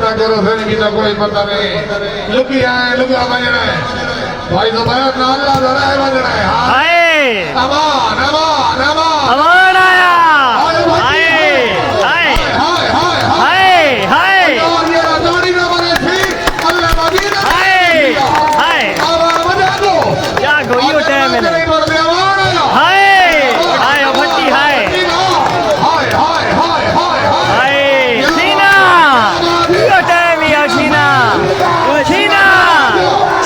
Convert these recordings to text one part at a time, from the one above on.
ना करो फिर की तो कोई पता नहीं लुकी आए लुका बजना है भाई तो मैं नाला धरा है बजना है हाय अमान अमान अमान अमान आया हाय हाय हाय हाय हाय हाय और ये राजवाड़ी ना बने थी अल्लाह मदीना हाय हाय अब बजा दो क्या गोइयो टाइम है हाय हाय भट्टी हाय हाय हाय हाय हाय हाय शीना यो टाइम या शीना शीना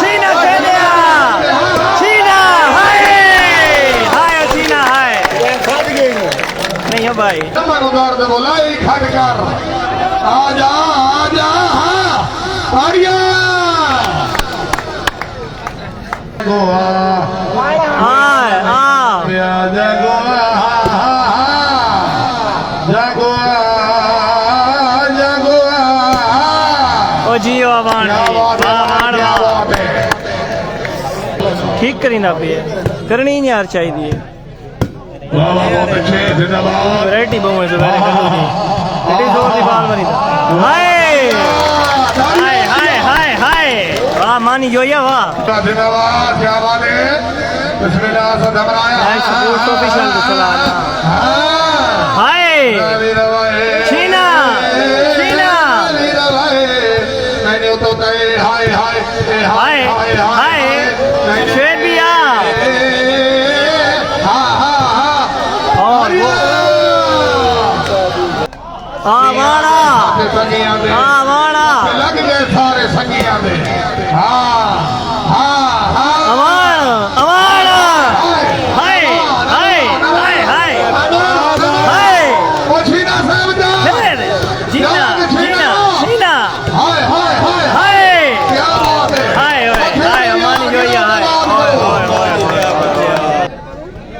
शीना चले आ शीना हाय हाय शीना हाय नहीं हो भाई नंबर उधार दे बोला एक खटकर आजा आजा आर्या गोवा हाय आजा गोवा जागोआ जागोआ ओ जियो आवान ठीक करींदा पे करनी नहीं यार चाहिए वैरायटी बहु है तो मैंने कल नहीं एडी जोर दी बाल मरी हाय हाय हाय हाय हाय वाह मानी जोया वाह धन्यवाद क्या बात है बिस्मिल्लाह से धमराया नाइस स्पोर्ट्स ऑफिशियल सलाम हाय शीना शीना मैंने तो हाय हाय हाय हाय शेर भी आ और वो आवारा आवारा लग गए सारे संगिया में आवारा आवारा हाय हाय हाय हाय हाय छीना साहब जा जीना जीना जीना हाय हाय हाय हाय क्या बात है हाय हाय अमानी जोया हाय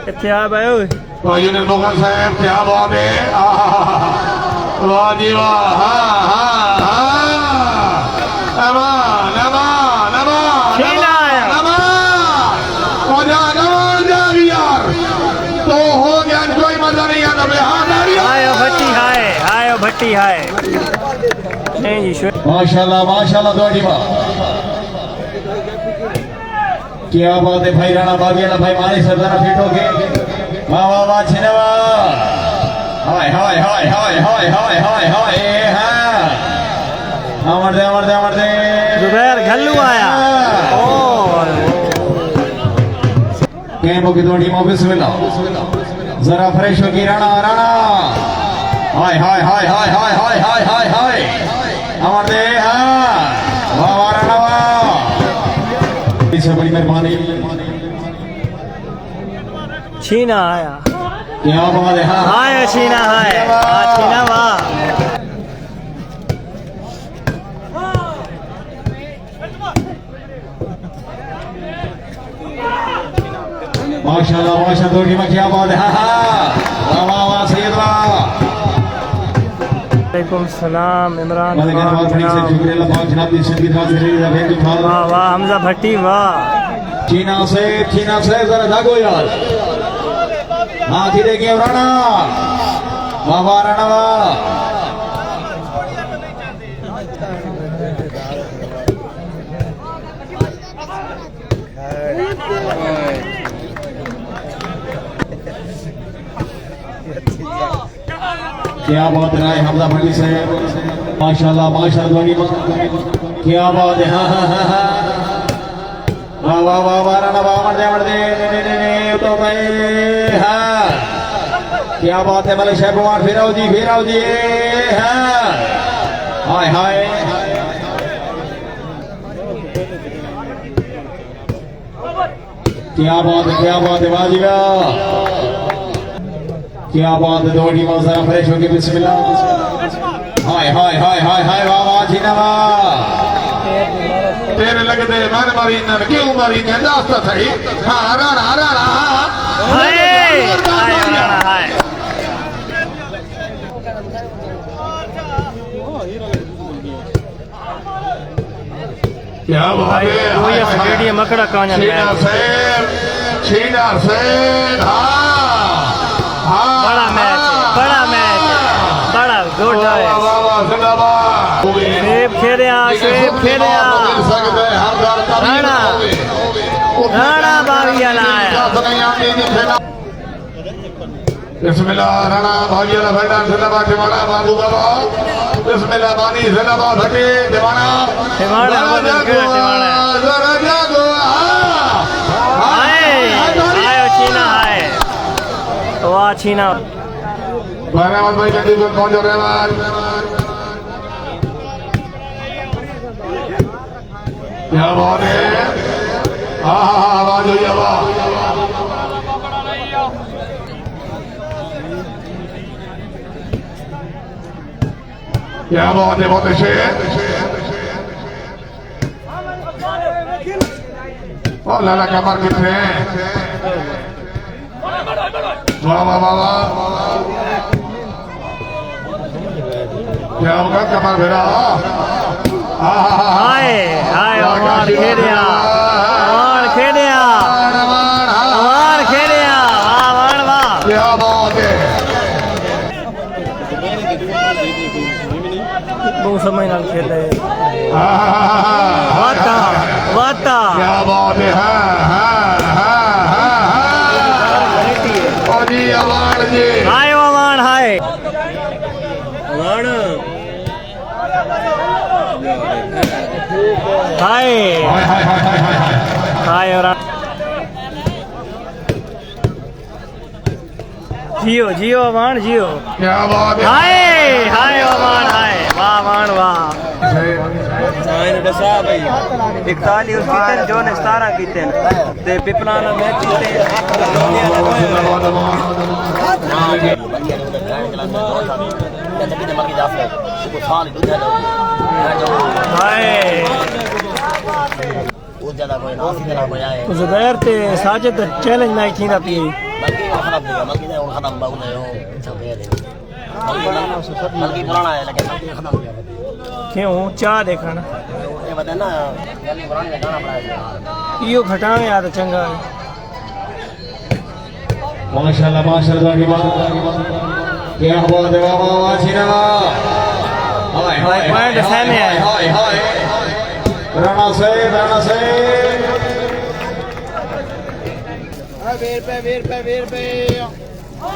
इत्थे आ भाई भाई ने मुगल साहब क्या बात है वाह जी वाह अमान अमान अमान शीना आया अमान जा यार तो हो गया कोई मजा नहीं आता हाय भट्टी हाय हाय भट्टी हाय नहीं जी माशाल्लाह दौड़ी वाह क्या बात है भाई राणा बागियाला भाई मारे सरदार फिट हो गए वाह वाह वाह छिनवा हाय हाय हाय हाय हाय हाय हाय हाय अमर दे जुबैर घल्लू आया ओ कैमो की दौड़ी में बिस्मिल्लाह जरा फ्रेश होगी राणा राणा हाय हाय हाय हाय हाय हाय हाय हाय हाय अमर दे वाह वाह राणा वाह इससे बड़ी मेहरबानी शीना आया क्या बात है हाय शीना हाय शीना वाह माशाल्लाह दौड़ी में क्या बात है वाह वाह वाह सैयद वाह वालेकुम सलाम इमरान वाह वाह वाह हमजा भट्टी वाह चीना से जरा जागो यार हाँ धीरे के राणा वाह वाह राणा वाह क्या बात है हमजा भट्टी से माशाल्लाह धोनी क्या बात है वाह वाह वाह वाह राणा वाह मर दे तो भाई हाँ क्या बात है मलिक साहब कुमार फिराओ जी हाय हाय क्या बात है बाजीगा क्या बात है दौड़ी में जरा फ्रेश होगी बिस्मिल्लाह हाय हाय हाय हाय हाय वाह वाह जीना वाह तेरे लगते मन मारी क्यों मारी दास्ता सही हाँ राणा राणा हाय हाय क्या बात है स्टेडियम मकड़ा कांजा छीना से बड़ा मैच बड़ा गोटा है जिंदाबाद शेप खेलिया राणा राणा बाविया लाया बिस्मिल्लाह राणा भाविया बैठा जिंदाबाद दीवाना बाबूबाबा बिस्मिल्लाह बानी जिंदाबाद भटे दीवाना जरा जागो आयो चीना है वाह चीना रहमान भाई जल्दी से पहुंचो रहमान क्या बात है आवाज हुई आवाज क्या बात है बहुत अच्छे और लाला कमर कितने वाह वाह वाह वाह क्या होगा कमर भेड़ा हाय हाय अमर खेलिया वाह क्या बात है बहुत समय नाल खेल रहे वाता क्या बात है जी अवान जी हाय अवान हाय हाय हाय और जियो जियो अवान जियो क्या बात है हाय हाय अवान हाय वाह वाण वाह दसा भाई 41 कीते जो ने 17 कीते ते पिपला ना मैच कीते हाय जुबैर ते साजिद चैलेंज मैच थींदा पई क्यों चाह देखण इहो घटावे आ त चंगा माशाल्लाह माशाल्लाह क्या बात है वाह वाह सीना हाय हाय पॉइंट सामने है हाय हाय राणा से वीर पे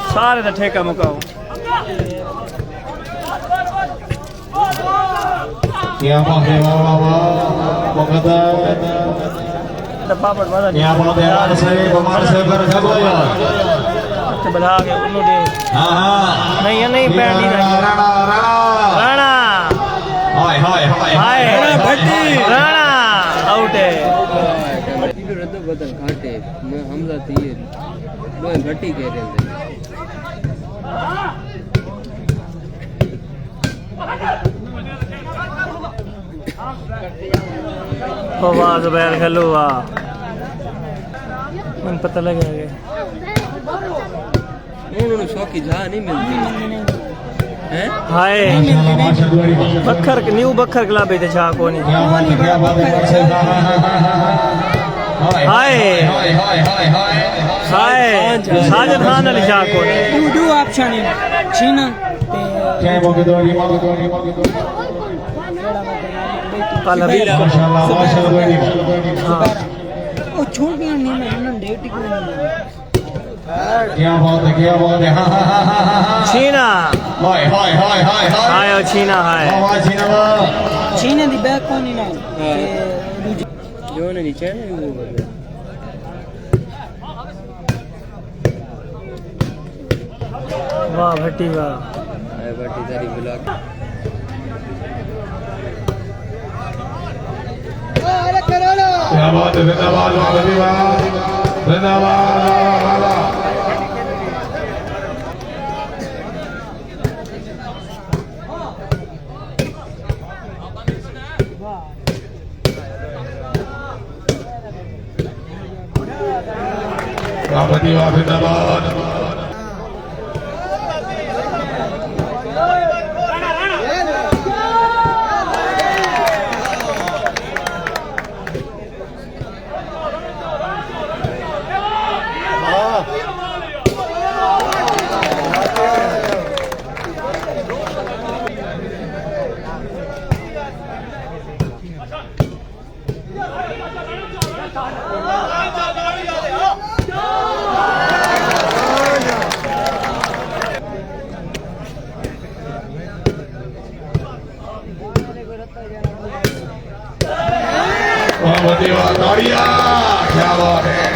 सारे दा ठेका मुकाओ क्या बात है वाह वाह वाह मुकद्दर डब्बा पर वाला क्या बात है राणा से बमार से कर जगो यार तो बढ़ा के उन्हों दे हां नहीं पैर दी राणा हाय हाय हाय भट्टी राणा आउट है बदल घाटे मैं हमला थी दो घटी कह रहे थे वाह जुबैर खेलो वाह मन पता लग गया उन्होंने शौकी जा नहीं मिलती हैं हाय बखर न्यू बखर क्लब है छा कोनी क्या बात है हाय साजिद खान अली छा कोनी दो ऑप्शन है चीना क्या मौके दौड़ी कल अभी माशाल्लाह ओ छोड़ गया नहीं मैं डेट को क्या बात है चीना हाय आयो चीना हाय चीना दी बैक कोनी ना जो ने नीचे है वो वाह भट्टी वाह बाटी तारी ब्लॉक क्या बात है जिंदाबाद जिंदाबाद बहुत ही ताड़ियां, क्या बात है।